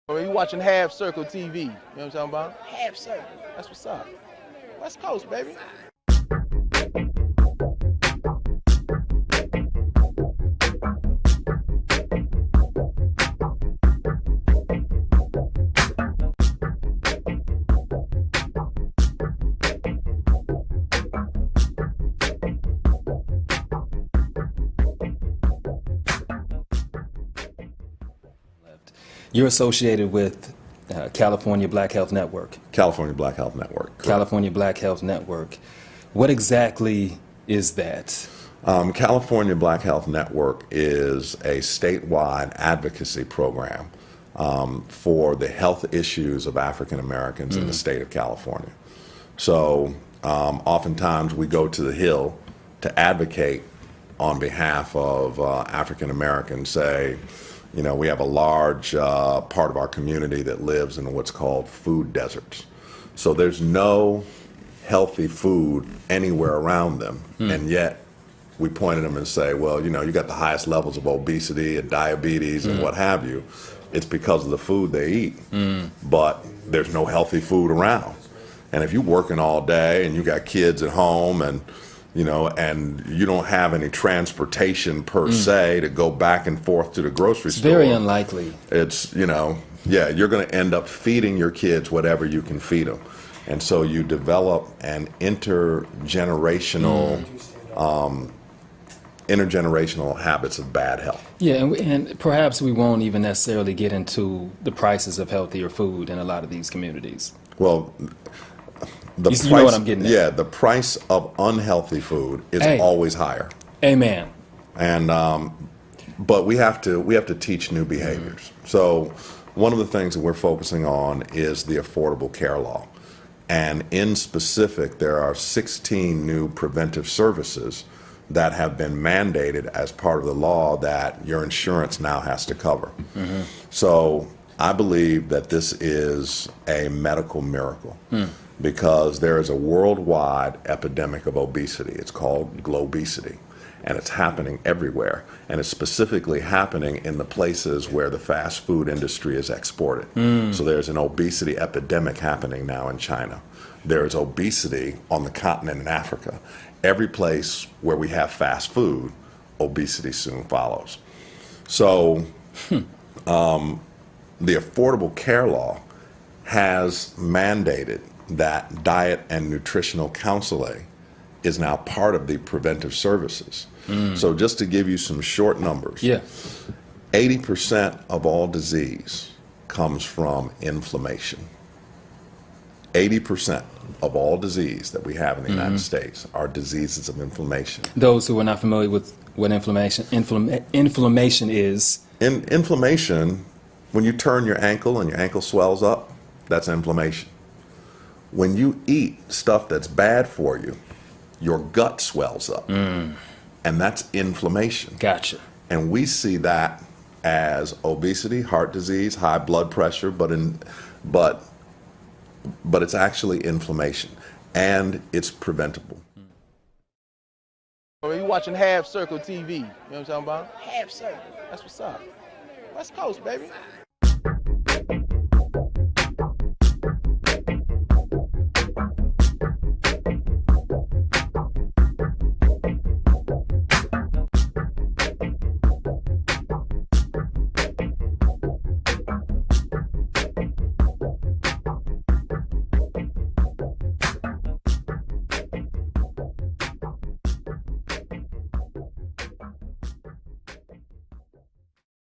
Or you watching Half Circle TV. You know what I'm talking about? Half circle. That's what's up. West Coast, baby. You're associated with California Black Health Network. California Black Health Network. Correct. California Black Health Network. What exactly is that? California Black Health Network is a statewide advocacy program for the health issues of African Americans in the state of California. So oftentimes we go to the Hill to advocate on behalf of African Americans, say, you know, we have a large part of our community that lives in what's called food deserts. So there's no healthy food anywhere around them, and yet we point at them and say, well, you know, you got the highest levels of obesity and diabetes and what have you. It's because of the food they eat, but there's no healthy food around. And if you're working all day and you got kids at home and you know, and you don't have any transportation per se to go back and forth to the grocery store. Very unlikely. It's, you know, yeah, you're going to end up feeding your kids whatever you can feed them. And so you develop an intergenerational habits of bad health. Yeah, and perhaps we won't even necessarily get into the prices of healthier food in a lot of these communities. Well, you know what I'm getting at. Yeah, the price of unhealthy food is always higher. Amen. And but we have to teach new behaviors. So one of the things that we're focusing on is the Affordable Care Law. And in specific, there are 16 new preventive services that have been mandated as part of the law that your insurance now has to cover. So I believe that this is a medical miracle. Because there is a worldwide epidemic of obesity. It's called globesity, and it's happening everywhere. And it's specifically happening in the places where the fast food industry is exported. So there's an obesity epidemic happening now in China. There is obesity on the continent in Africa. Every place where we have fast food, obesity soon follows. So the Affordable Care Law has mandated that diet and nutritional counseling is now part of the preventive services. So just to give you some short numbers, 80% of all disease comes from inflammation. 80% of all disease that we have in the United States are diseases of inflammation. Those who are not familiar with what inflammation is. Inflammation, when you turn your ankle and your ankle swells up, that's inflammation. When you eat stuff that's bad for you, your gut swells up, and that's inflammation. Gotcha. And we see that as obesity, heart disease, high blood pressure, but it's actually inflammation, and it's preventable. Or you watching Half Circle TV. You know what I'm talking about? Half circle. That's what's up. West Coast, baby.